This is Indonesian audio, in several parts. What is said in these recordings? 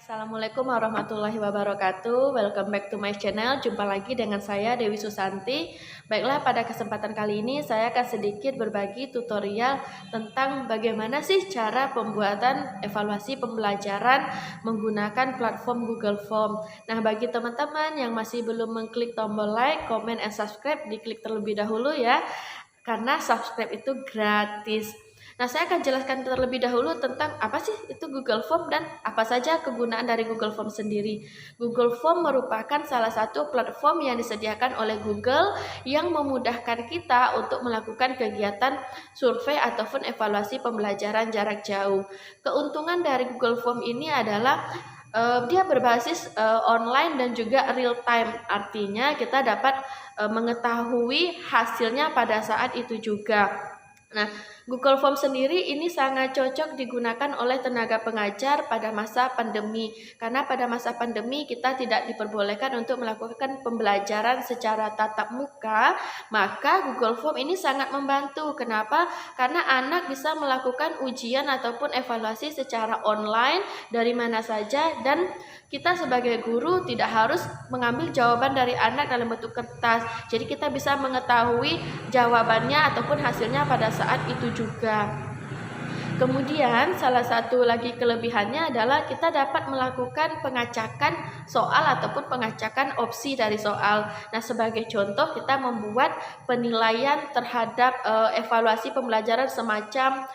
Assalamualaikum warahmatullahi wabarakatuh. Welcome back to my channel. Jumpa lagi dengan saya Dewi Susanti. Baiklah, pada kesempatan kali ini saya akan sedikit berbagi tutorial tentang bagaimana sih cara pembuatan evaluasi pembelajaran menggunakan platform Google Form. Nah, bagi teman-teman yang masih belum mengklik tombol like, comment, and subscribe, diklik terlebih dahulu ya, karena subscribe itu gratis. Nah, saya akan jelaskan terlebih dahulu tentang apa sih itu Google Form dan apa saja kegunaan dari Google Form sendiri. Google Form merupakan salah satu platform yang disediakan oleh Google yang memudahkan kita untuk melakukan kegiatan survei ataupun evaluasi pembelajaran jarak jauh. Keuntungan dari Google Form ini adalah dia berbasis online dan juga real time. Artinya kita dapat mengetahui hasilnya pada saat itu juga. Nah, Google Form sendiri ini sangat cocok digunakan oleh tenaga pengajar pada masa pandemi. Karena pada masa pandemi kita tidak diperbolehkan untuk melakukan pembelajaran secara tatap muka, maka Google Form ini sangat membantu. Kenapa? Karena anak bisa melakukan ujian ataupun evaluasi secara online dari mana saja, dan kita sebagai guru tidak harus mengambil jawaban dari anak dalam bentuk kertas. Jadi kita bisa mengetahui jawabannya ataupun hasilnya pada saat itu juga. Kemudian salah satu lagi kelebihannya adalah kita dapat melakukan pengacakan soal ataupun pengacakan opsi dari soal. Nah, sebagai contoh kita membuat penilaian terhadap evaluasi pembelajaran semacam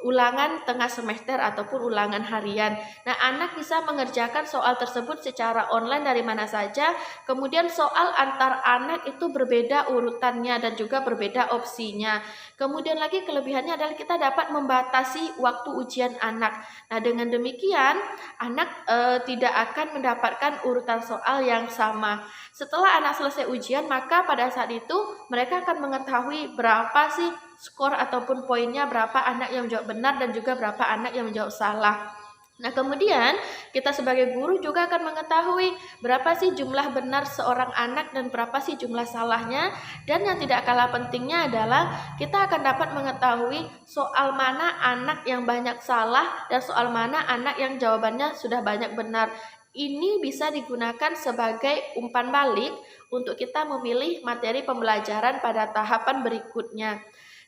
ulangan tengah semester ataupun ulangan harian. Nah, anak bisa mengerjakan soal tersebut secara online dari mana saja. Kemudian soal antar anak itu berbeda urutannya dan juga berbeda opsinya. Kemudian lagi kelebihannya adalah kita dapat membatasi waktu ujian anak. Nah, dengan demikian anak tidak akan mendapatkan urutan soal yang sama. Setelah anak selesai ujian, maka pada saat itu mereka akan mengetahui berapa sih skor ataupun poinnya, berapa anak yang menjawab benar dan juga berapa anak yang menjawab salah. Nah, kemudian kita sebagai guru juga akan mengetahui berapa sih jumlah benar seorang anak dan berapa sih jumlah salahnya. Dan yang tidak kalah pentingnya adalah kita akan dapat mengetahui soal mana anak yang banyak salah dan soal mana anak yang jawabannya sudah banyak benar. Ini bisa digunakan sebagai umpan balik untuk kita memilih materi pembelajaran pada tahapan berikutnya.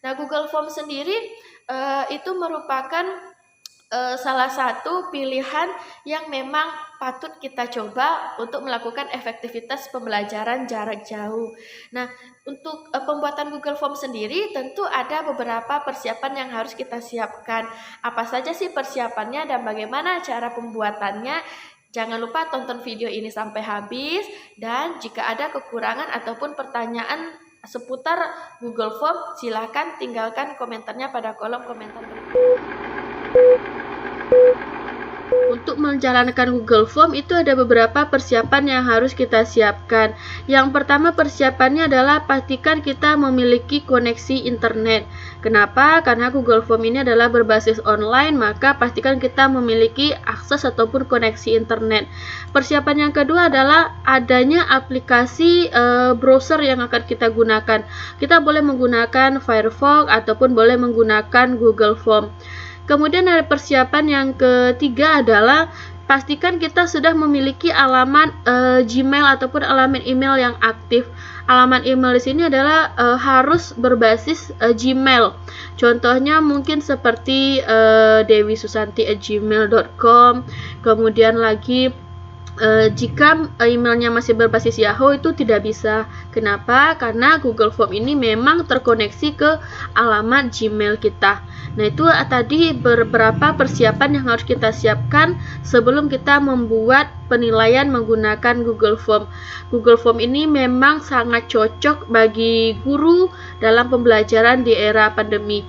Nah, Google Form sendiri itu merupakan salah satu pilihan yang memang patut kita coba untuk melakukan efektivitas pembelajaran jarak jauh. Nah, untuk pembuatan Google Form sendiri tentu ada beberapa persiapan yang harus kita siapkan. Apa saja sih persiapannya dan bagaimana cara pembuatannya? Jangan lupa tonton video ini sampai habis, dan jika ada kekurangan ataupun pertanyaan seputar Google Form, silahkan tinggalkan komentarnya pada kolom komentar berikut. Untuk menjalankan Google Form itu ada beberapa persiapan yang harus kita siapkan. Yang pertama persiapannya adalah pastikan kita memiliki koneksi internet. Kenapa? Karena Google Form ini adalah berbasis online, maka pastikan kita memiliki akses ataupun koneksi internet. Persiapan yang kedua adalah adanya aplikasi browser yang akan kita gunakan. Kita boleh menggunakan Firefox ataupun boleh menggunakan Google Form. Kemudian ada persiapan yang ketiga adalah pastikan kita sudah memiliki alamat Gmail ataupun alamat email yang aktif. Alamat email di sini adalah harus berbasis Gmail. Contohnya mungkin seperti dewisusanti@gmail.com. Kemudian lagi jika emailnya masih berbasis Yahoo itu tidak bisa. Kenapa? Karena Google Form ini memang terkoneksi ke alamat Gmail kita. Nah, itu tadi beberapa persiapan yang harus kita siapkan sebelum kita membuat penilaian menggunakan Google Form. Google Form ini memang sangat cocok bagi guru dalam pembelajaran di era pandemi.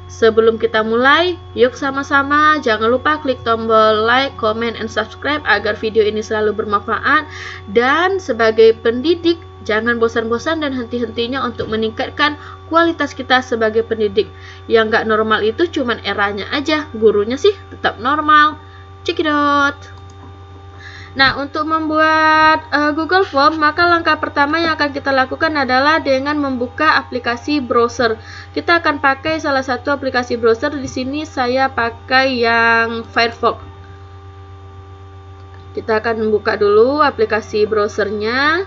Sebelum kita mulai, yuk sama-sama jangan lupa klik tombol like, comment, and subscribe agar video ini selalu bermanfaat. Dan sebagai pendidik, jangan bosan-bosan dan henti-hentinya untuk meningkatkan kualitas kita sebagai pendidik. Yang nggak normal itu cuman eranya aja, gurunya sih tetap normal. Check it out! Nah, untuk membuat Google Form, maka langkah pertama yang akan kita lakukan adalah dengan membuka aplikasi browser. Kita akan pakai salah satu aplikasi browser. Di sini saya pakai yang Firefox. Kita akan membuka dulu aplikasi browsernya.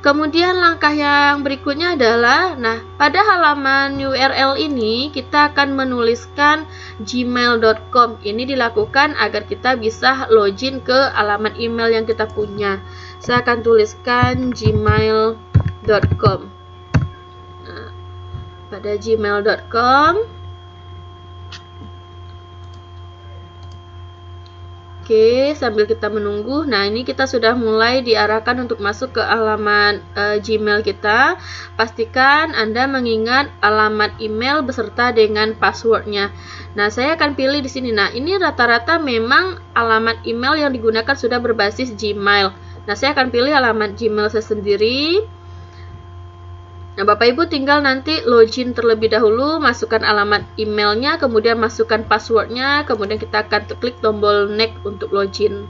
Kemudian langkah yang berikutnya adalah, pada halaman URL ini kita akan menuliskan gmail.com. Ini dilakukan agar kita bisa login ke alamat email yang kita punya. Saya akan tuliskan gmail.com. Pada gmail.com. Oke, sambil kita menunggu, ini kita sudah mulai diarahkan untuk masuk ke alamat Gmail kita. Pastikan Anda mengingat alamat email beserta dengan passwordnya. Saya akan pilih di sini. Ini rata-rata memang alamat email yang digunakan sudah berbasis Gmail. Saya akan pilih alamat Gmail saya sendiri. Bapak Ibu tinggal nanti login terlebih dahulu, masukkan alamat emailnya, kemudian masukkan passwordnya, kemudian kita akan klik tombol next untuk login.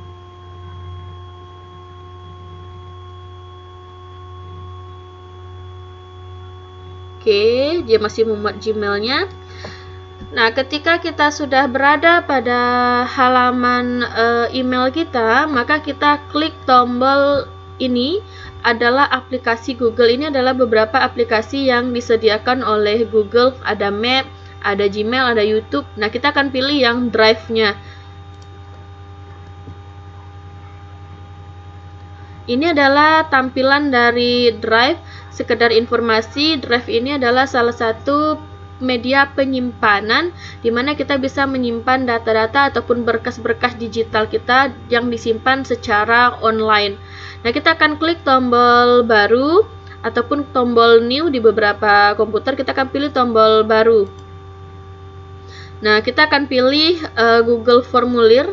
Oke, dia masih memuat Gmailnya. Ketika kita sudah berada pada halaman email kita, maka kita klik tombol ini adalah aplikasi Google. Ini adalah beberapa aplikasi yang disediakan oleh Google. Ada Map, ada Gmail, ada YouTube. Kita akan pilih yang Drive-nya. Ini adalah tampilan dari Drive. Sekedar informasi, Drive ini adalah salah satu media penyimpanan di mana kita bisa menyimpan data-data ataupun berkas-berkas digital kita yang disimpan secara online. Kita akan klik tombol baru ataupun tombol new. Di beberapa komputer kita akan pilih tombol baru. Kita akan pilih Google Formulir.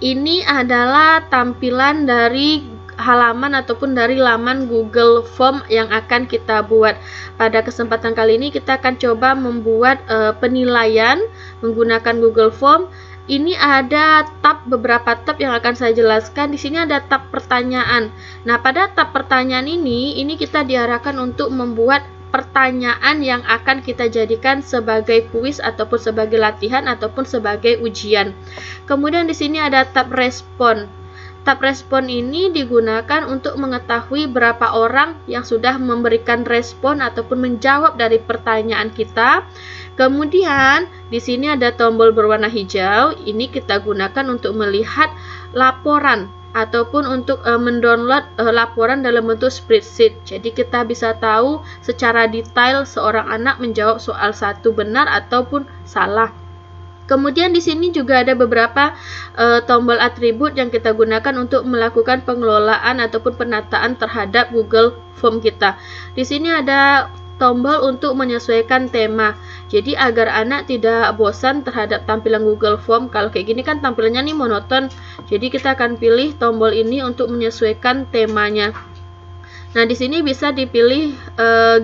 Ini adalah tampilan dari halaman ataupun dari laman Google Form yang akan kita buat. Pada kesempatan kali ini kita akan coba membuat penilaian menggunakan Google Form. Ini ada beberapa tab yang akan saya jelaskan. Di sini ada tab pertanyaan. Pada tab pertanyaan ini kita diarahkan untuk membuat pertanyaan yang akan kita jadikan sebagai kuis ataupun sebagai latihan ataupun sebagai ujian. Kemudian di sini ada tab respon. Tab respon ini digunakan untuk mengetahui berapa orang yang sudah memberikan respon ataupun menjawab dari pertanyaan kita. Kemudian di sini ada tombol berwarna hijau. Ini kita gunakan untuk melihat laporan ataupun untuk mendownload laporan dalam bentuk spreadsheet. Jadi kita bisa tahu secara detail seorang anak menjawab soal satu benar ataupun salah. Kemudian di sini juga ada beberapa tombol atribut yang kita gunakan untuk melakukan pengelolaan ataupun penataan terhadap Google Form kita. Di sini ada tombol untuk menyesuaikan tema. Jadi agar anak tidak bosan terhadap tampilan Google Form. Kalau kayak gini kan tampilannya nih monoton. Jadi kita akan pilih tombol ini untuk menyesuaikan temanya. Di sini bisa dipilih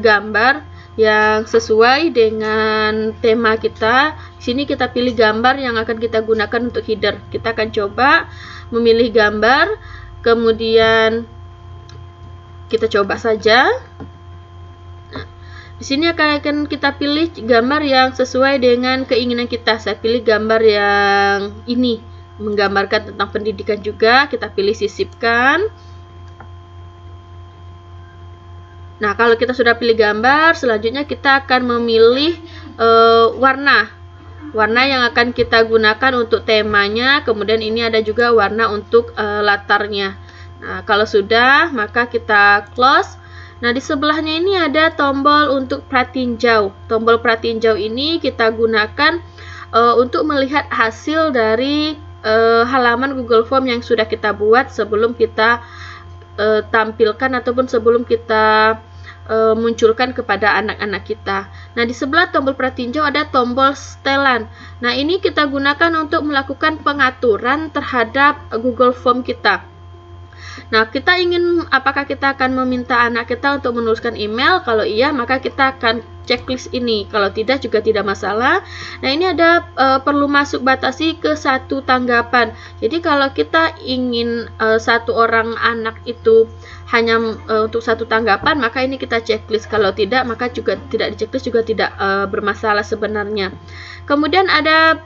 gambar yang sesuai dengan tema kita. Di sini kita pilih gambar yang akan kita gunakan untuk header. Kita akan coba memilih gambar, kemudian kita coba saja. Di sini akan kita pilih gambar yang sesuai dengan keinginan kita. Saya pilih gambar yang ini, menggambarkan tentang pendidikan juga. Kita pilih sisipkan. Kalau kita sudah pilih gambar, selanjutnya kita akan memilih warna yang akan kita gunakan untuk temanya. Kemudian ini ada juga warna untuk latarnya. Kalau sudah, maka kita close. Di sebelahnya ini ada tombol untuk pratinjau. Tombol pratinjau ini kita gunakan untuk melihat hasil dari halaman Google Form yang sudah kita buat sebelum kita tampilkan ataupun sebelum kita munculkan kepada anak-anak kita. Di sebelah tombol pratinjau ada tombol setelan. Ini kita gunakan untuk melakukan pengaturan terhadap Google Form kita. Apakah kita akan meminta anak kita untuk menuliskan email? Kalau iya, maka kita akan checklist ini. Kalau tidak juga tidak masalah. Nah, ini ada perlu masuk batasi ke 1 tanggapan. Jadi kalau kita ingin 1 orang anak itu hanya untuk 1 tanggapan, maka ini kita checklist. Kalau tidak, maka juga tidak di checklist, juga tidak bermasalah sebenarnya. Kemudian ada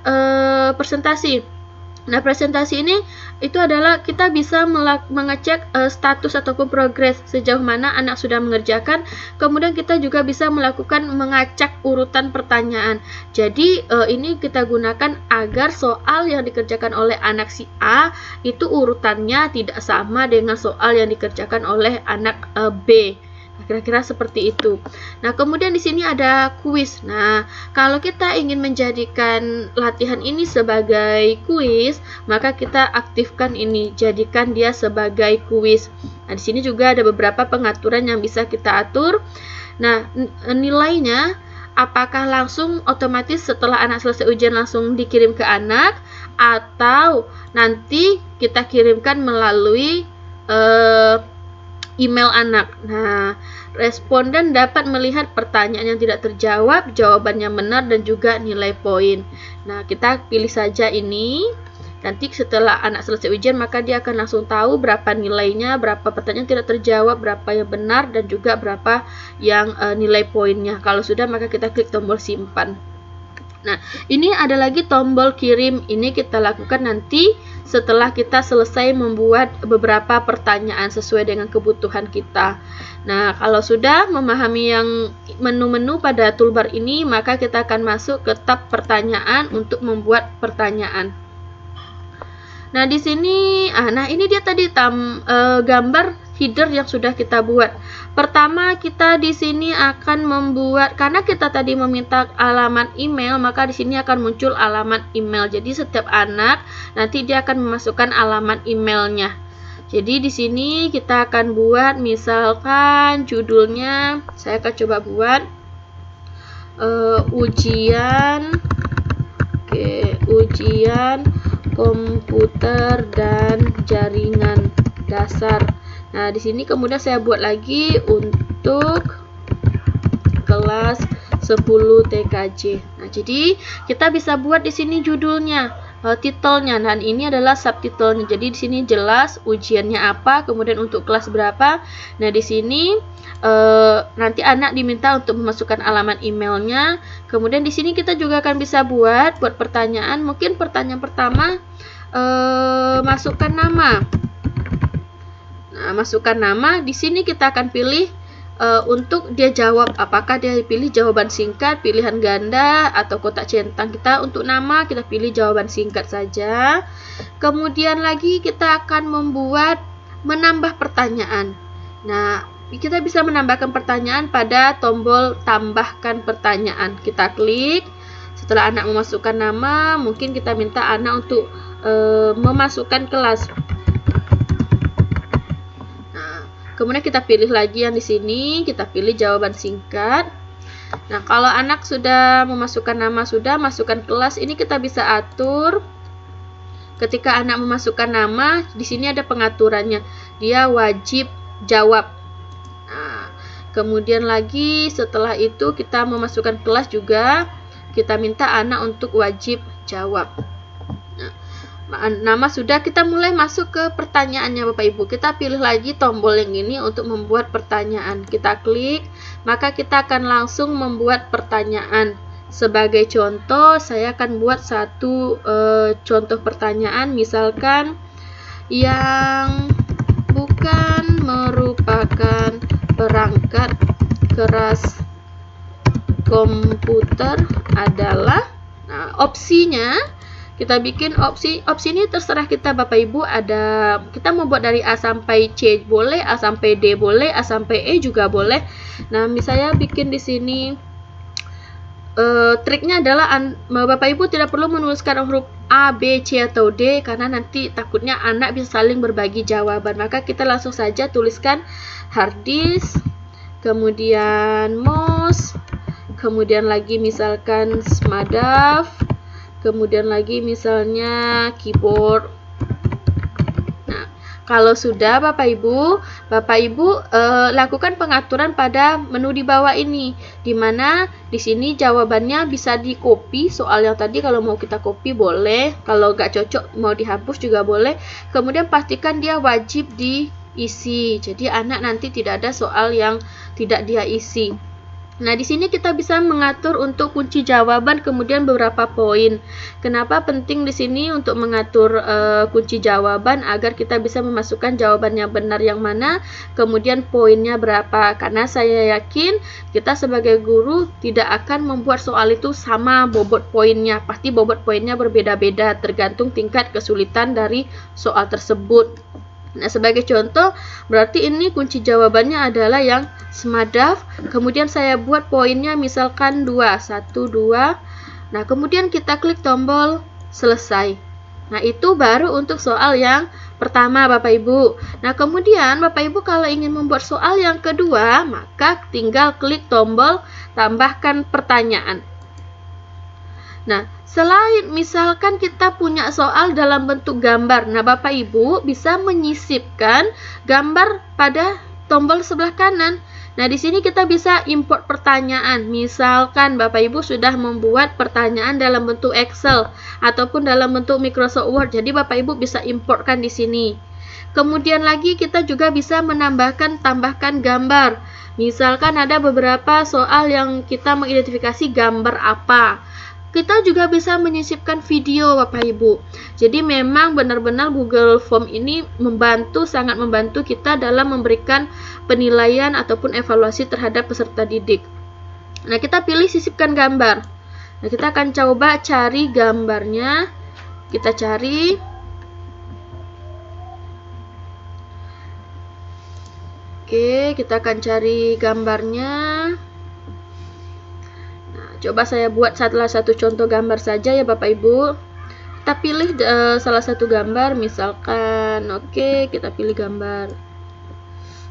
presentasi. Nah, presentasi ini itu adalah kita bisa mengecek status ataupun progres sejauh mana anak sudah mengerjakan. Kemudian kita juga bisa melakukan mengacak urutan pertanyaan. Jadi ini kita gunakan agar soal yang dikerjakan oleh anak si A itu urutannya tidak sama dengan soal yang dikerjakan oleh anak B. Kira-kira seperti itu. Nah, kemudian di sini ada kuis. Nah, kalau kita ingin menjadikan latihan ini sebagai kuis, maka kita aktifkan ini, jadikan dia sebagai kuis. Nah, di sini juga ada beberapa pengaturan yang bisa kita atur. Nah, nilainya apakah langsung otomatis setelah anak selesai ujian langsung dikirim ke anak, atau nanti kita kirimkan melalui email anak. Nah, responden dapat melihat pertanyaan yang tidak terjawab, jawaban yang benar, dan juga nilai poin. Nah, kita pilih saja ini. Nanti setelah anak selesai ujian, maka dia akan langsung tahu berapa nilainya, berapa pertanyaan tidak terjawab, berapa yang benar, dan juga berapa yang nilai poinnya. Kalau sudah, maka kita klik tombol simpan. Nah, ini ada lagi tombol kirim. Ini kita lakukan nanti setelah kita selesai membuat beberapa pertanyaan sesuai dengan kebutuhan kita. Nah, kalau sudah memahami yang menu-menu pada toolbar ini, maka kita akan masuk ke tab pertanyaan untuk membuat pertanyaan. Nah, di sini, nah ini dia tadi gambar header yang sudah kita buat. Pertama, kita di sini akan membuat, karena kita tadi meminta alamat email, maka di sini akan muncul alamat email. Jadi setiap anak nanti dia akan memasukkan alamat emailnya. Jadi di sini kita akan buat, misalkan judulnya, saya akan coba buat ujian, ujian komputer dan jaringan dasar. Nah, di sini kemudian saya buat lagi untuk kelas 10 TKJ. Nah, jadi kita bisa buat di sini judulnya, titelnya, dan ini adalah subtitlenya. Jadi di sini jelas ujiannya apa, kemudian untuk kelas berapa. Nah, di sini nanti anak diminta untuk memasukkan alamat emailnya. Kemudian di sini kita juga akan bisa buat pertanyaan. Mungkin pertanyaan pertama, masukkan nama. Nah, masukkan nama. Di sini kita akan pilih untuk dia jawab, apakah dia pilih jawaban singkat, pilihan ganda, atau kotak centang. Kita untuk nama kita pilih jawaban singkat saja. Kemudian lagi kita akan menambah pertanyaan. Nah, kita bisa menambahkan pertanyaan pada tombol tambahkan pertanyaan. Kita klik. Setelah anak memasukkan nama, mungkin kita minta anak untuk memasukkan kelas. Kemudian kita pilih lagi yang di sini, kita pilih jawaban singkat. Nah, kalau anak sudah memasukkan nama, sudah masukkan kelas, ini kita bisa atur. Ketika anak memasukkan nama, di sini ada pengaturannya. Dia wajib jawab. Nah, kemudian lagi setelah itu kita memasukkan kelas juga, kita minta anak untuk wajib jawab. Nama sudah, kita mulai masuk ke pertanyaannya Bapak Ibu. Kita pilih lagi tombol yang ini untuk membuat pertanyaan. Kita klik, maka kita akan langsung membuat pertanyaan. Sebagai contoh, saya akan buat satu contoh pertanyaan, misalkan yang bukan merupakan perangkat keras komputer adalah, nah, opsinya kita bikin opsi ini terserah kita Bapak Ibu. Ada, kita mau buat dari A sampai C boleh, A sampai D boleh, A sampai E juga boleh. Nah, misalnya bikin di sini triknya adalah Bapak Ibu tidak perlu menuliskan huruf A, B, C atau D, karena nanti takutnya anak bisa saling berbagi jawaban. Maka kita langsung saja tuliskan hard disk, kemudian mouse, kemudian lagi misalkan smadaf, kemudian lagi misalnya keyboard. Nah, Kalau sudah Bapak Ibu lakukan pengaturan pada menu di bawah ini, di mana di sini jawabannya bisa di copy. Soal yang tadi kalau mau kita copy boleh, kalau nggak cocok mau dihapus juga boleh. Kemudian pastikan dia wajib diisi, jadi anak nanti tidak ada soal yang tidak dia isi. Nah, di sini kita bisa mengatur untuk kunci jawaban, kemudian beberapa poin. Kenapa penting di sini untuk mengatur kunci jawaban agar kita bisa memasukkan jawabannya benar yang mana, kemudian poinnya berapa. Karena saya yakin kita sebagai guru tidak akan membuat soal itu sama bobot poinnya. Pasti bobot poinnya berbeda-beda tergantung tingkat kesulitan dari soal tersebut. Nah, sebagai contoh, berarti ini kunci jawabannya adalah yang SMADAF, kemudian saya buat poinnya misalkan 2, 1, 2. Nah, kemudian kita klik tombol selesai. Nah, itu baru untuk soal yang pertama Bapak Ibu. Nah, kemudian Bapak Ibu kalau ingin membuat soal yang kedua, maka tinggal klik tombol tambahkan pertanyaan. Nah, selain misalkan kita punya soal dalam bentuk gambar, nah Bapak Ibu bisa menyisipkan gambar pada tombol sebelah kanan. Nah, di sini kita bisa import pertanyaan. Misalkan Bapak Ibu sudah membuat pertanyaan dalam bentuk Excel ataupun dalam bentuk Microsoft Word, jadi Bapak Ibu bisa importkan di sini. Kemudian lagi kita juga bisa tambahkan gambar. Misalkan ada beberapa soal yang kita mengidentifikasi gambar apa. Kita juga bisa menyisipkan video Bapak Ibu. Jadi memang benar-benar Google Form ini sangat membantu kita dalam memberikan penilaian ataupun evaluasi terhadap peserta didik. Nah, kita pilih sisipkan gambar. Nah, kita akan coba cari gambarnya. Kita cari. Oke, kita akan cari gambarnya. Coba saya buat salah satu contoh gambar saja ya Bapak Ibu. Kita pilih salah satu gambar, misalkan oke, kita pilih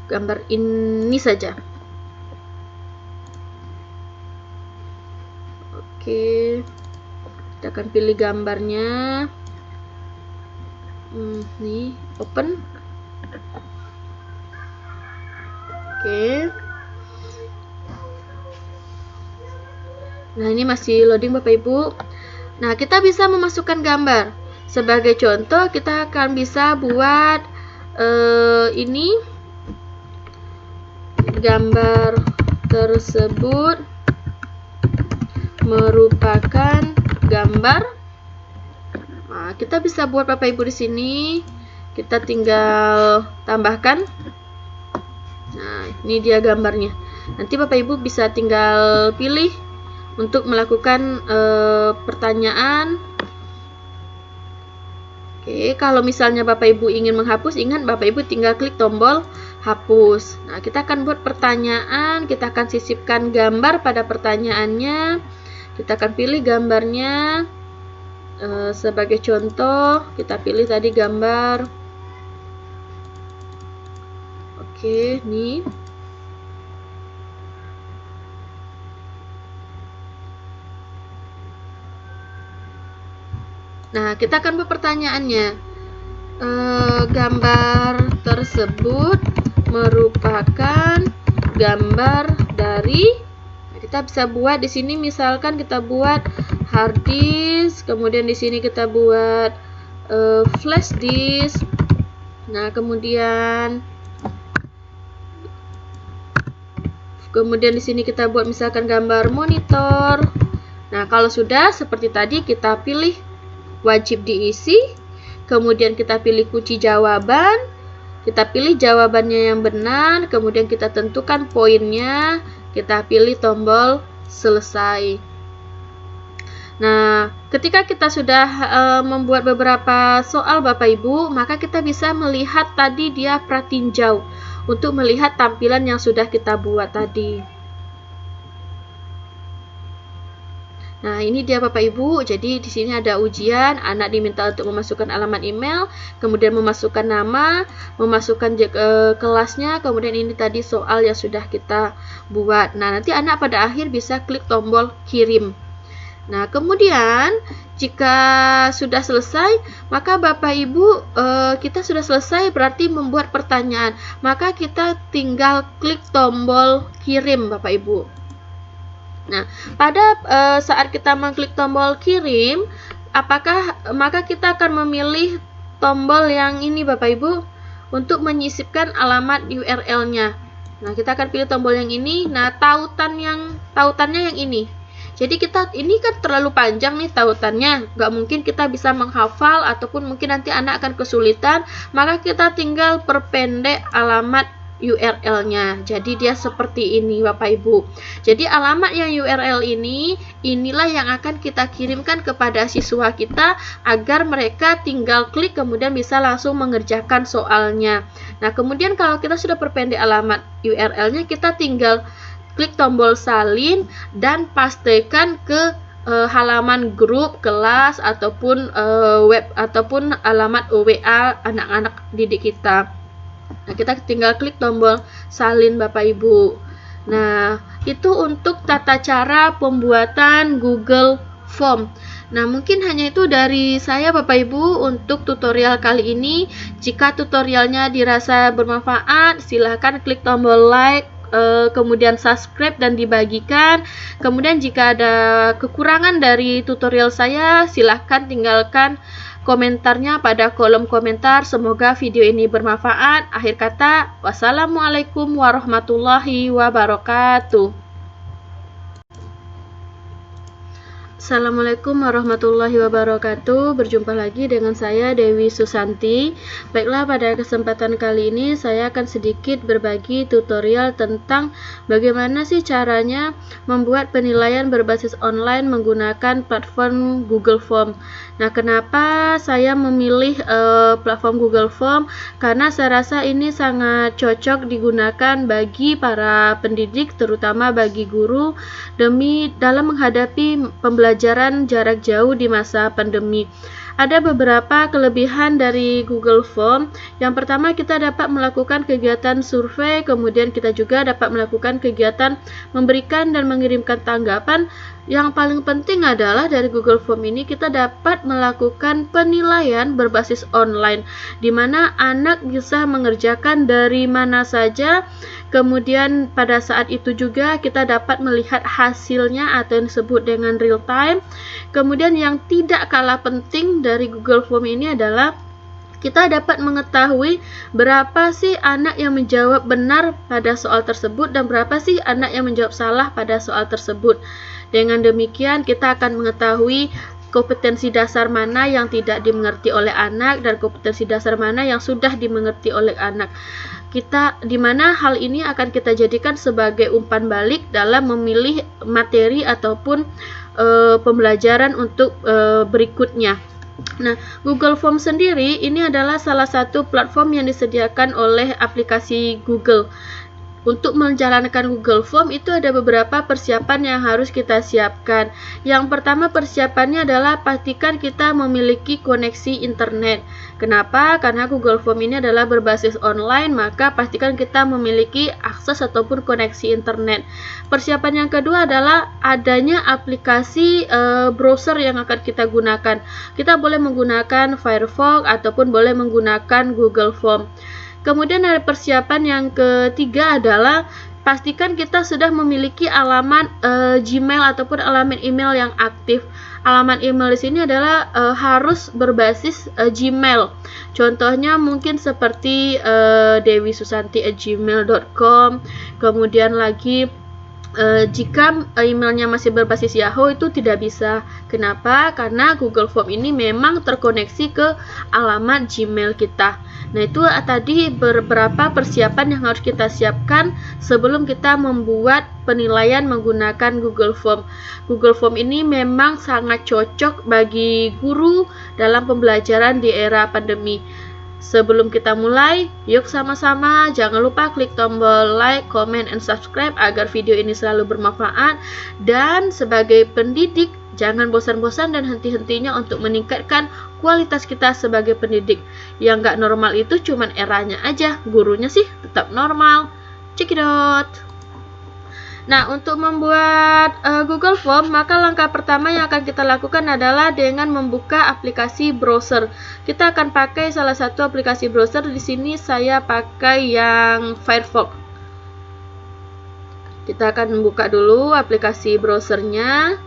gambar ini saja. Oke, kita akan pilih gambarnya. Nih, open. Oke. Nah, ini masih loading Bapak Ibu. Nah, kita bisa memasukkan gambar. Sebagai contoh, kita akan bisa buat ini. Gambar tersebut merupakan gambar. Nah, kita bisa buat Bapak Ibu di sini. Kita tinggal tambahkan. Nah, ini dia gambarnya. Nanti Bapak Ibu bisa tinggal pilih untuk melakukan pertanyaan. Oke, kalau misalnya Bapak Ibu ingin menghapus, ingat Bapak Ibu tinggal klik tombol hapus. Nah, kita akan buat pertanyaan, kita akan sisipkan gambar pada pertanyaannya. Kita akan pilih gambarnya. Sebagai contoh, kita pilih tadi gambar. Oke, nih. Nah, kita akan buat pertanyaannya. Gambar tersebut merupakan gambar dari. Nah, kita bisa buat di sini misalkan kita buat hard disk, kemudian di sini kita buat flash disk. Nah, kemudian di sini kita buat misalkan gambar monitor. Nah, kalau sudah seperti tadi, kita pilih wajib diisi, kemudian kita pilih kunci jawaban, kita pilih jawabannya yang benar, kemudian kita tentukan poinnya, kita pilih tombol selesai. Nah, ketika kita sudah membuat beberapa soal Bapak Ibu, maka kita bisa melihat tadi dia pratinjau untuk melihat tampilan yang sudah kita buat tadi. Nah, ini dia Bapak Ibu. Jadi di sini ada ujian, anak diminta untuk memasukkan alamat email, kemudian memasukkan nama, memasukkan kelasnya, kemudian ini tadi soal yang sudah kita buat. Nah, nanti anak pada akhir bisa klik tombol kirim. Nah, kemudian jika sudah selesai, maka Bapak Ibu kita sudah selesai berarti membuat pertanyaan. Maka kita tinggal klik tombol kirim Bapak Ibu. Nah, pada saat kita mengklik tombol kirim, maka kita akan memilih tombol yang ini Bapak Ibu untuk menyisipkan alamat URL-nya. Nah, kita akan pilih tombol yang ini. Nah, tautannya yang ini. Jadi ini kan terlalu panjang nih tautannya, nggak mungkin kita bisa menghafal ataupun mungkin nanti anak akan kesulitan, maka kita tinggal perpendek alamat URL-nya. Jadi dia seperti ini Bapak Ibu. Jadi alamat yang URL inilah yang akan kita kirimkan kepada siswa kita agar mereka tinggal klik kemudian bisa langsung mengerjakan soalnya. Nah, kemudian kalau kita sudah perpendek alamat URL-nya, kita tinggal klik tombol salin dan pastekan ke halaman grup kelas ataupun web ataupun alamat WA anak-anak didik kita. Nah, kita tinggal klik tombol salin Bapak Ibu. Nah, itu untuk tata cara pembuatan Google Form. Nah, mungkin hanya itu dari saya Bapak Ibu untuk tutorial kali ini. Jika tutorialnya dirasa bermanfaat, silahkan klik tombol like, kemudian subscribe dan dibagikan. Kemudian jika ada kekurangan dari tutorial saya, silahkan tinggalkan komentarnya pada kolom komentar. Semoga video ini bermanfaat. Akhir kata, wassalamualaikum warahmatullahi wabarakatuh. Assalamualaikum warahmatullahi wabarakatuh. Berjumpa lagi dengan saya Dewi Susanti. Baiklah, pada kesempatan kali ini saya akan sedikit berbagi tutorial tentang bagaimana sih caranya membuat penilaian berbasis online menggunakan platform Google Form. Nah, kenapa saya memilih platform Google Form? Karena saya rasa ini sangat cocok digunakan bagi para pendidik, terutama bagi guru dalam menghadapi pembelajaran jarak jauh di masa pandemi. Ada beberapa kelebihan dari Google Form. Yang pertama, kita dapat melakukan kegiatan survei, kemudian kita juga dapat melakukan kegiatan memberikan dan mengirimkan tanggapan. Yang paling penting adalah dari Google Form ini kita dapat melakukan penilaian berbasis online, di mana anak bisa mengerjakan dari mana saja. Kemudian pada saat itu juga kita dapat melihat hasilnya atau yang disebut dengan real time. Kemudian yang tidak kalah penting dari Google Form ini adalah kita dapat mengetahui berapa sih anak yang menjawab benar pada soal tersebut dan berapa sih anak yang menjawab salah pada soal tersebut. Dengan demikian kita akan mengetahui kompetensi dasar mana yang tidak dimengerti oleh anak dan kompetensi dasar mana yang sudah dimengerti oleh anak. Di mana hal ini akan kita jadikan sebagai umpan balik dalam memilih materi ataupun pembelajaran untuk berikutnya. Nah, Google Form sendiri ini adalah salah satu platform yang disediakan oleh aplikasi Google. Untuk menjalankan Google Form itu ada beberapa persiapan yang harus kita siapkan. Yang pertama persiapannya adalah pastikan kita memiliki koneksi internet. Kenapa? Karena Google Form ini adalah berbasis online, maka pastikan kita memiliki akses ataupun koneksi internet. Persiapan yang kedua adalah adanya aplikasi browser yang akan kita gunakan. Kita boleh menggunakan Firefox ataupun boleh menggunakan Google Form. Kemudian dari persiapan yang ketiga adalah pastikan kita sudah memiliki alamat Gmail ataupun alamat email yang aktif. Alamat email di sini adalah harus berbasis Gmail. Contohnya mungkin seperti dewi.susanti@gmail.com. Kemudian lagi jika emailnya masih berbasis Yahoo itu tidak bisa. Kenapa? Karena Google Form ini memang terkoneksi ke alamat Gmail kita. Nah, itu tadi beberapa persiapan yang harus kita siapkan sebelum kita membuat penilaian menggunakan Google Form. Google Form ini memang sangat cocok bagi guru dalam pembelajaran di era pandemi. Sebelum kita mulai, yuk sama-sama jangan lupa klik tombol like, comment, and subscribe agar video ini selalu bermanfaat. Dan sebagai pendidik, jangan bosan-bosan dan henti-hentinya untuk meningkatkan kualitas kita sebagai pendidik. Yang gak normal itu cuman eranya aja, gurunya sih tetap normal. Check it out. Nah, untuk membuat Google Form, maka langkah pertama yang akan kita lakukan adalah dengan membuka aplikasi browser. Kita akan pakai salah satu aplikasi browser. Di sini saya pakai yang Firefox. Kita akan membuka dulu aplikasi browsernya.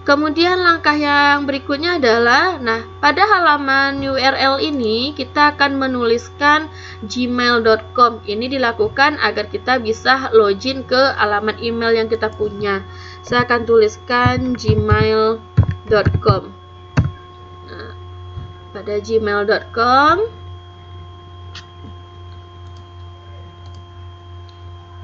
Kemudian langkah yang berikutnya adalah, nah, pada halaman URL ini kita akan menuliskan gmail.com. Ini dilakukan agar kita bisa login ke alamat email yang kita punya. Saya akan tuliskan gmail.com. Nah, pada gmail.com.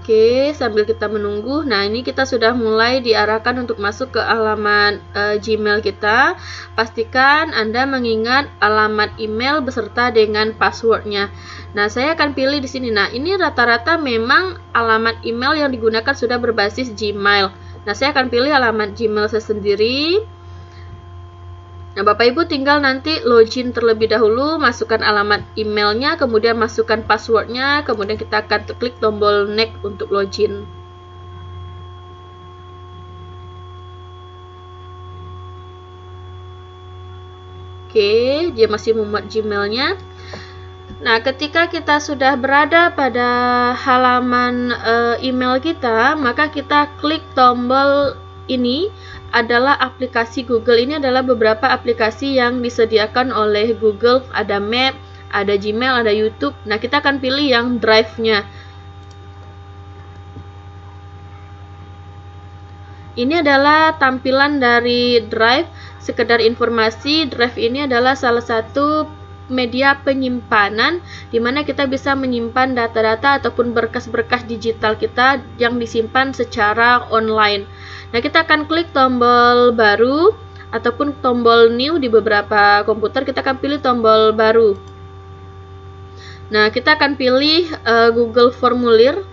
Oke, sambil kita menunggu, nah ini kita sudah mulai diarahkan untuk masuk ke alamat Gmail kita. Pastikan Anda mengingat alamat email beserta dengan passwordnya. Nah, saya akan pilih di sini. Nah, ini rata-rata memang alamat email yang digunakan sudah berbasis Gmail. Nah, saya akan pilih alamat Gmail saya sendiri. Nah, Bapak Ibu tinggal nanti login terlebih dahulu, masukkan alamat emailnya, kemudian masukkan passwordnya, kemudian kita akan klik tombol next untuk login. Oke, dia masih memuat Gmailnya. Nah, ketika kita sudah berada pada halaman email kita, maka kita klik tombol ini adalah aplikasi Google. Ini adalah beberapa aplikasi yang disediakan oleh Google. Ada Map, ada Gmail, ada YouTube. Nah, kita akan pilih yang Drive-nya. Ini adalah tampilan dari Drive. Sekedar informasi, Drive ini adalah salah satu media penyimpanan di mana kita bisa menyimpan data-data ataupun berkas-berkas digital kita yang disimpan secara online. Nah, kita akan klik tombol baru ataupun tombol new di beberapa komputer. Kita akan pilih tombol baru. Nah, kita akan pilih Google Formulir.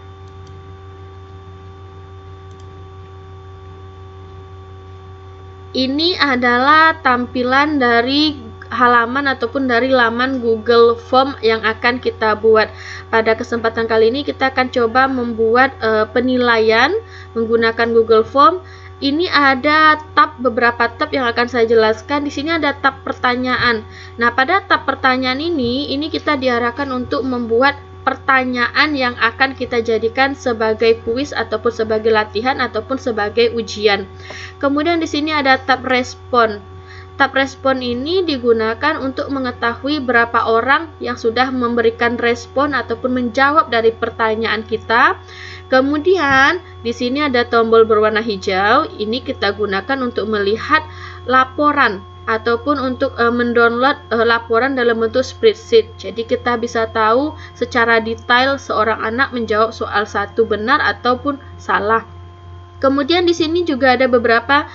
Ini adalah tampilan dari halaman ataupun dari laman Google Form yang akan kita buat. Pada kesempatan kali ini kita akan coba membuat penilaian menggunakan Google Form. Ini ada beberapa tab yang akan saya jelaskan. Di sini ada tab pertanyaan. Nah, pada tab pertanyaan ini kita diarahkan untuk membuat pertanyaan yang akan kita jadikan sebagai kuis ataupun sebagai latihan ataupun sebagai ujian. Kemudian di sini ada tab respon. Tab respon ini digunakan untuk mengetahui berapa orang yang sudah memberikan respon ataupun menjawab dari pertanyaan kita. Kemudian di sini ada tombol berwarna hijau. Ini kita gunakan untuk melihat laporan ataupun untuk mendownload laporan dalam bentuk spreadsheet. Jadi kita bisa tahu secara detail seorang anak menjawab soal satu benar ataupun salah. Kemudian di sini juga ada beberapa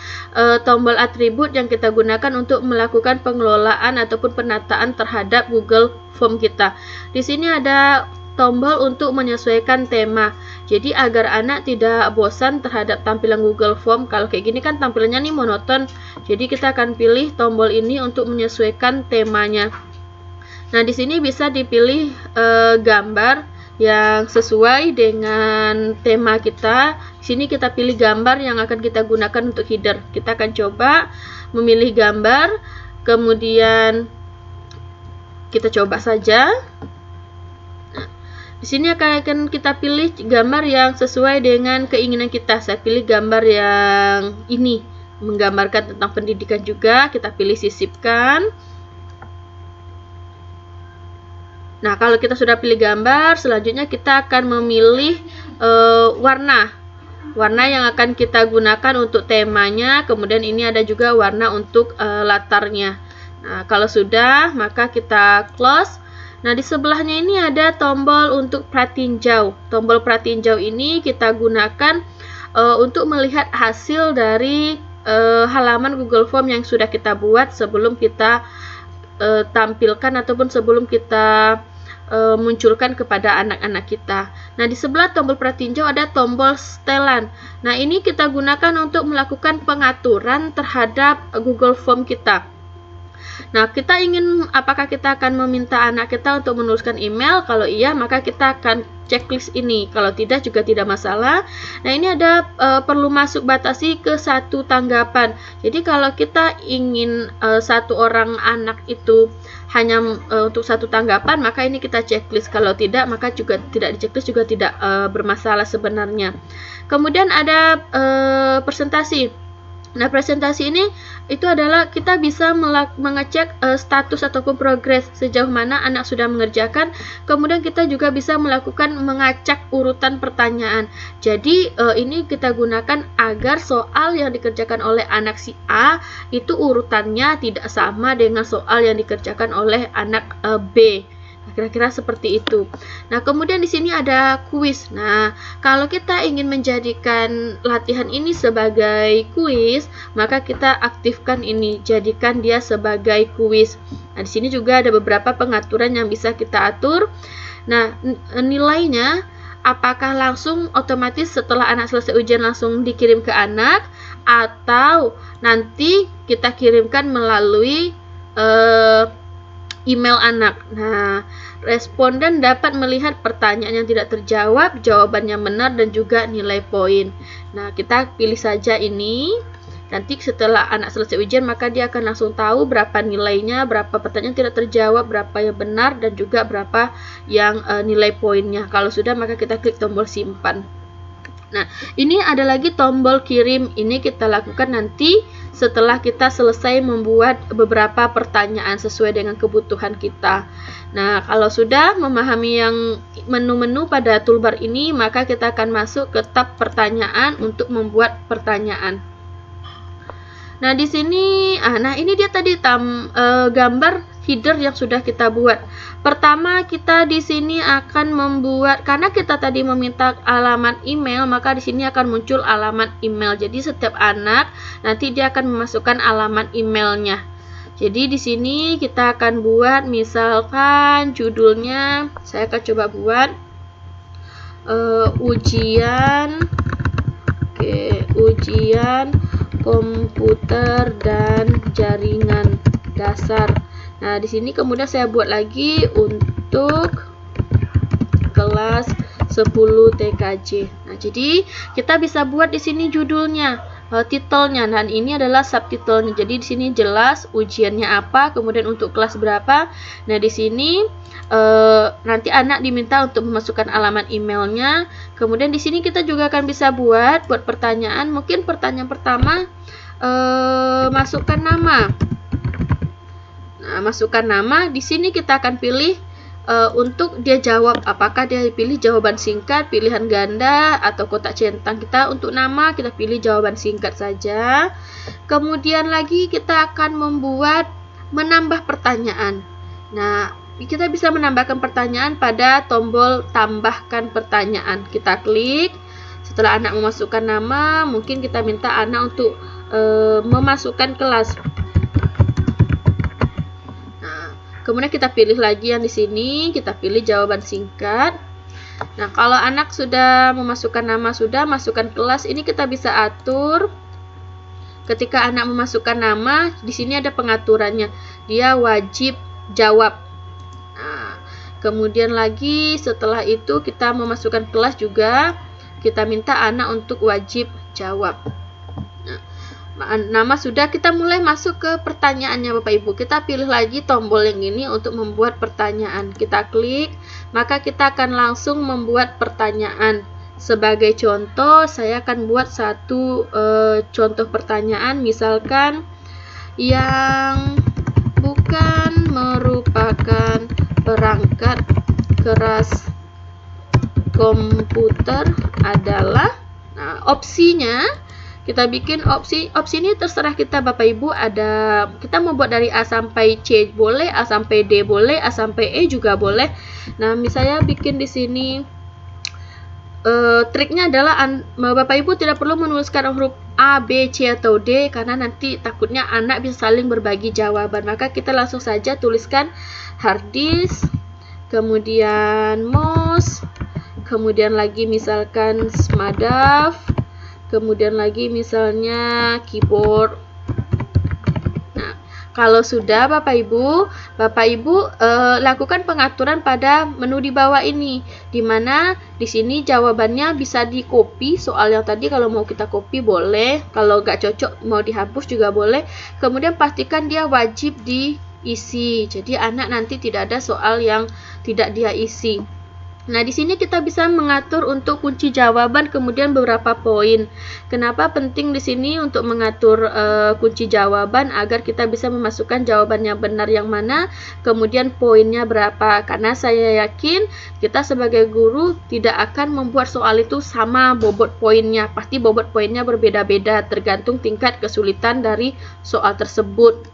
tombol atribut yang kita gunakan untuk melakukan pengelolaan ataupun penataan terhadap Google Form kita. Di sini ada tombol untuk menyesuaikan tema. Jadi agar anak tidak bosan terhadap tampilan Google Form. Kalau kayak gini kan tampilannya nih monoton. Jadi kita akan pilih tombol ini untuk menyesuaikan temanya. Nah, di sini bisa dipilih gambar yang sesuai dengan tema kita. Di sini kita pilih gambar yang akan kita gunakan untuk header. Kita akan coba memilih gambar, kemudian kita coba saja. Nah, di sini akan kita pilih gambar yang sesuai dengan keinginan kita. Saya pilih gambar yang ini, menggambarkan tentang pendidikan juga. Kita pilih sisipkan. Nah, kalau kita sudah pilih gambar, selanjutnya kita akan memilih warna yang akan kita gunakan untuk temanya. Kemudian ini ada juga warna untuk latarnya. Nah, kalau sudah, maka kita close. Nah, di sebelahnya ini ada tombol untuk pratinjau. Tombol pratinjau ini kita gunakan untuk melihat hasil dari halaman Google Form yang sudah kita buat sebelum kita tampilkan ataupun sebelum kita munculkan kepada anak-anak kita. Nah, di sebelah tombol pratinjau ada tombol setelan. Nah, ini kita gunakan untuk melakukan pengaturan terhadap Google Form kita. Nah, apakah kita akan meminta anak kita untuk menuliskan email? Kalau iya, maka kita akan checklist ini. Kalau tidak juga tidak masalah. Nah, ini ada perlu masuk batasi ke 1 tanggapan. Jadi kalau kita ingin 1 orang anak itu hanya untuk 1 tanggapan, maka ini kita checklist. Kalau tidak, maka juga tidak di checklist, juga tidak bermasalah sebenarnya. Kemudian ada presentasi. Nah, presentasi ini itu adalah kita bisa mengecek status ataupun progres sejauh mana anak sudah mengerjakan. Kemudian kita juga bisa melakukan mengacak urutan pertanyaan. Jadi ini kita gunakan agar soal yang dikerjakan oleh anak si A itu urutannya tidak sama dengan soal yang dikerjakan oleh anak B. Kira-kira seperti itu. Nah, kemudian di sini ada kuis. Nah, kalau kita ingin menjadikan latihan ini sebagai kuis, maka kita aktifkan ini, jadikan dia sebagai kuis. Nah, di sini juga ada beberapa pengaturan yang bisa kita atur. Nah, nilainya apakah langsung otomatis setelah anak selesai ujian langsung dikirim ke anak, atau nanti kita kirimkan melalui email anak. Nah, responden dapat melihat pertanyaan yang tidak terjawab, jawaban yang benar, dan juga nilai poin. Nah, kita pilih saja ini. Nanti setelah anak selesai ujian, maka dia akan langsung tahu berapa nilainya, berapa pertanyaan tidak terjawab, berapa yang benar, dan juga berapa yang nilai poinnya. Kalau sudah, maka kita klik tombol simpan. Nah, ini ada lagi tombol kirim. Ini kita lakukan nanti setelah kita selesai membuat beberapa pertanyaan sesuai dengan kebutuhan kita. Nah, kalau sudah memahami yang menu-menu pada toolbar ini, maka kita akan masuk ke tab pertanyaan untuk membuat pertanyaan. Nah, di sini, nah ini dia tadi gambar header yang sudah kita buat. Pertama, kita di sini akan membuat, karena kita tadi meminta alamat email, maka di sini akan muncul alamat email. Jadi setiap anak nanti dia akan memasukkan alamat emailnya. Jadi di sini kita akan buat, misalkan judulnya, saya akan coba buat ujian komputer dan jaringan dasar. Nah, di sini kemudian saya buat lagi untuk kelas 10 TKJ. Nah, jadi kita bisa buat di sini judulnya, titelnya, dan ini adalah subtitlenya. Jadi di sini jelas ujiannya apa, kemudian untuk kelas berapa. Nah, di sini nanti anak diminta untuk memasukkan alamat emailnya. Kemudian di sini kita juga akan bisa buat pertanyaan. Mungkin pertanyaan pertama, masukkan nama. Nah, masukkan nama. Di sini kita akan pilih untuk dia jawab, apakah dia pilih jawaban singkat, pilihan ganda, atau kotak centang. Kita untuk nama kita pilih jawaban singkat saja. Kemudian lagi kita akan menambah pertanyaan. Nah, kita bisa menambahkan pertanyaan pada tombol tambahkan pertanyaan. Kita klik. Setelah anak memasukkan nama, mungkin kita minta anak untuk memasukkan kelas. Nah, kemudian kita pilih lagi yang di sini, kita pilih jawaban singkat. Nah, kalau anak sudah memasukkan nama, sudah masukkan kelas, ini kita bisa atur. Ketika anak memasukkan nama, di sini ada pengaturannya. Dia wajib jawab. Nah, kemudian lagi setelah itu kita memasukkan kelas juga, kita minta anak untuk wajib jawab. Nah, nama sudah, kita mulai masuk ke pertanyaannya Bapak Ibu. Kita pilih lagi tombol yang ini untuk membuat pertanyaan. Kita klik, maka kita akan langsung membuat pertanyaan. Sebagai contoh, saya akan buat satu contoh pertanyaan, misalkan yang bukan merupakan perangkat keras komputer adalah, nah opsinya kita bikin opsi ini terserah kita Bapak Ibu. Ada, kita mau buat dari A sampai C boleh, A sampai D boleh, A sampai E juga boleh. Nah, misalnya bikin di sini triknya adalah Bapak Ibu tidak perlu menuliskan huruf A, B, C atau D, karena nanti takutnya anak bisa saling berbagi jawaban. Maka kita langsung saja tuliskan hard disk, kemudian mouse, kemudian lagi misalkan smadaf, kemudian lagi misalnya keyboard. Nah, Kalau sudah Bapak Ibu lakukan pengaturan pada menu di bawah ini, di mana di sini jawabannya bisa di copy. Soal yang tadi kalau mau kita copy boleh, kalau nggak cocok mau dihapus juga boleh. Kemudian pastikan dia wajib diisi, jadi anak nanti tidak ada soal yang tidak dia isi. Nah, di sini kita bisa mengatur untuk kunci jawaban, kemudian beberapa poin. Kenapa penting di sini untuk mengatur kunci jawaban agar kita bisa memasukkan jawaban yang benar yang mana, kemudian poinnya berapa. Karena saya yakin kita sebagai guru tidak akan membuat soal itu sama bobot poinnya. Pasti bobot poinnya berbeda-beda tergantung tingkat kesulitan dari soal tersebut.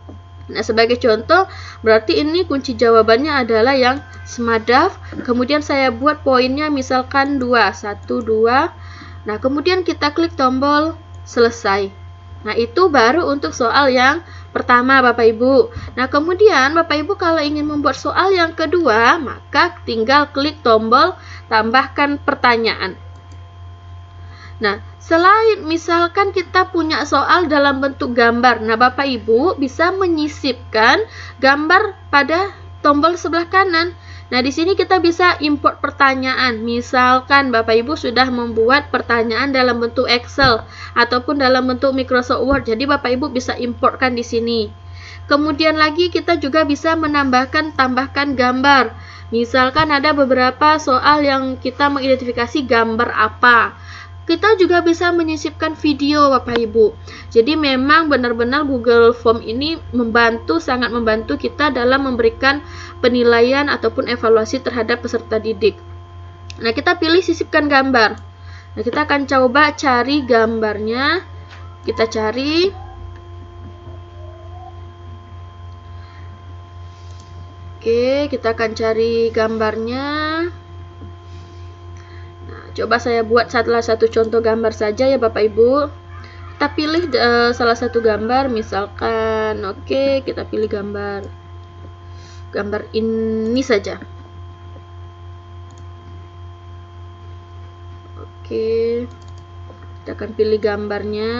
Nah, sebagai contoh, berarti ini kunci jawabannya adalah yang SMADAF, kemudian saya buat poinnya misalkan 2, 1, 2. Nah, kemudian kita klik tombol selesai. Nah, itu baru untuk soal yang pertama Bapak Ibu. Nah, kemudian Bapak Ibu kalau ingin membuat soal yang kedua, maka tinggal klik tombol tambahkan pertanyaan. Nah, selain misalkan kita punya soal dalam bentuk gambar, nah Bapak Ibu bisa menyisipkan gambar pada tombol sebelah kanan. Nah, di sini kita bisa import pertanyaan. Misalkan Bapak Ibu sudah membuat pertanyaan dalam bentuk Excel ataupun dalam bentuk Microsoft Word. Jadi Bapak Ibu bisa importkan di sini. Kemudian lagi kita juga bisa tambahkan gambar. Misalkan ada beberapa soal yang kita mengidentifikasi gambar apa. Kita juga bisa menyisipkan video Bapak Ibu. Jadi memang benar-benar Google Form ini sangat membantu kita dalam memberikan penilaian ataupun evaluasi terhadap peserta didik. Nah, kita pilih sisipkan gambar. Nah, kita akan coba cari gambarnya. Kita cari. Oke, kita akan cari gambarnya. Coba saya buat salah satu contoh gambar saja ya Bapak Ibu. Kita pilih salah satu gambar, misalkan oke, kita pilih gambar ini saja. Oke, kita akan pilih gambarnya.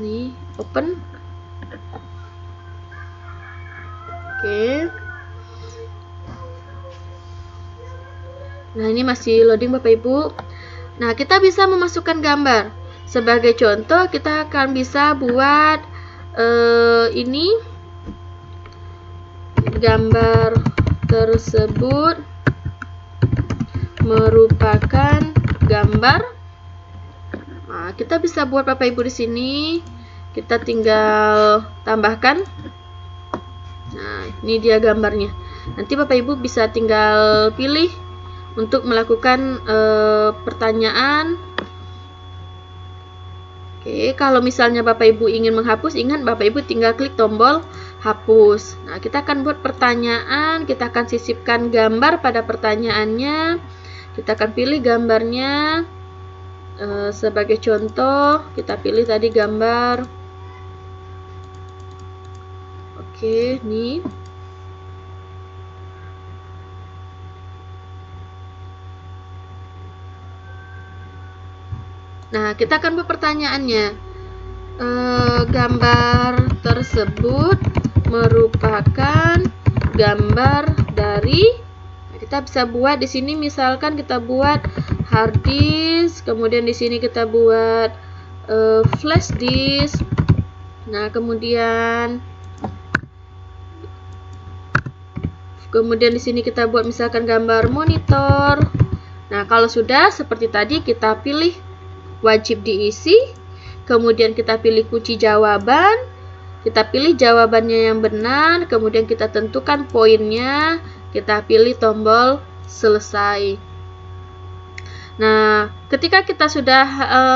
Nih, open. Oke. Nah, ini masih loading Bapak Ibu. Nah, kita bisa memasukkan gambar. Sebagai contoh, kita akan bisa buat ini gambar tersebut merupakan gambar. Nah, kita bisa buat Bapak Ibu di sini. Kita tinggal tambahkan. Nah, ini dia gambarnya. Nanti Bapak Ibu bisa tinggal pilih untuk melakukan pertanyaan. Oke, kalau misalnya Bapak Ibu ingin menghapus, ingat Bapak Ibu tinggal klik tombol hapus. Nah, kita akan buat pertanyaan, kita akan sisipkan gambar pada pertanyaannya. Kita akan pilih gambarnya. Sebagai contoh, kita pilih tadi gambar. Oke, nih. Nah, kita akan buat pertanyaannya. Gambar tersebut merupakan gambar dari. Nah, kita bisa buat di sini misalkan kita buat hard disk, kemudian di sini kita buat flash disk. Nah, kemudian di sini kita buat misalkan gambar monitor. Nah, kalau sudah seperti tadi, kita pilih wajib diisi, kemudian kita pilih kunci jawaban, kita pilih jawabannya yang benar, kemudian kita tentukan poinnya, kita pilih tombol selesai. Nah, ketika kita sudah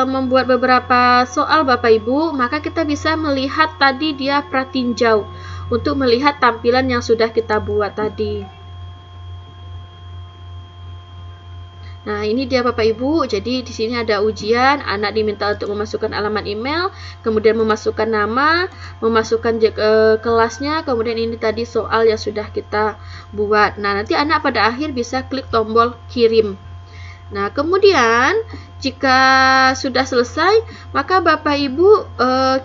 membuat beberapa soal Bapak Ibu, maka kita bisa melihat tadi dia pratinjau untuk melihat tampilan yang sudah kita buat tadi. Nah, ini dia Bapak Ibu. Jadi di sini ada ujian, anak diminta untuk memasukkan alamat email, kemudian memasukkan nama, memasukkan kelasnya, kemudian ini tadi soal yang sudah kita buat. Nah, nanti anak pada akhir bisa klik tombol kirim. Nah, kemudian jika sudah selesai, maka Bapak Ibu,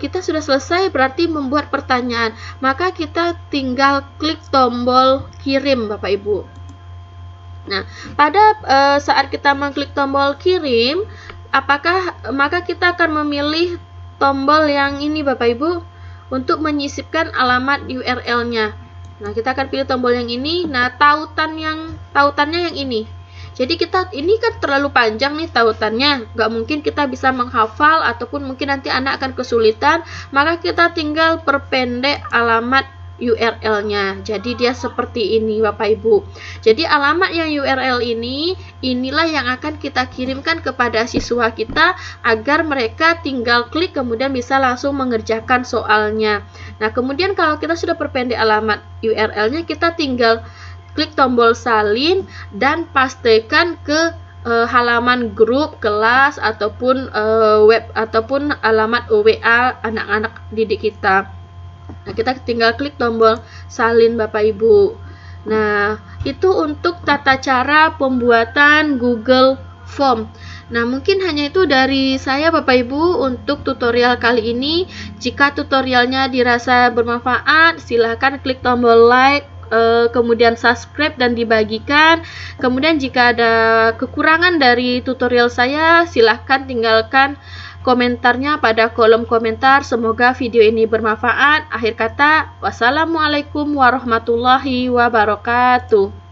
kita sudah selesai berarti membuat pertanyaan. Maka kita tinggal klik tombol kirim Bapak Ibu. Nah, pada saat kita mengklik tombol kirim, maka kita akan memilih tombol yang ini Bapak Ibu untuk menyisipkan alamat URL-nya. Nah, kita akan pilih tombol yang ini. Nah, tautannya yang ini. Jadi ini kan terlalu panjang nih tautannya, nggak mungkin kita bisa menghafal ataupun mungkin nanti anak akan kesulitan, maka kita tinggal perpendek alamat URL-nya. Jadi dia seperti ini Bapak Ibu. Jadi alamat yang URL inilah yang akan kita kirimkan kepada siswa kita agar mereka tinggal klik kemudian bisa langsung mengerjakan soalnya. Nah, kemudian kalau kita sudah perpendek alamat URL-nya, kita tinggal klik tombol salin dan pastekan ke halaman grup kelas ataupun web ataupun alamat WA anak-anak didik kita. Nah, kita tinggal klik tombol salin Bapak Ibu. Nah, itu untuk tata cara pembuatan Google Form. Nah, mungkin hanya itu dari saya Bapak Ibu untuk tutorial kali ini. Jika tutorialnya dirasa bermanfaat, silahkan klik tombol like, kemudian subscribe dan dibagikan. Kemudian jika ada kekurangan dari tutorial saya, silahkan tinggalkan komentarnya pada kolom komentar. Semoga video ini bermanfaat. Akhir kata, wassalamualaikum warahmatullahi wabarakatuh.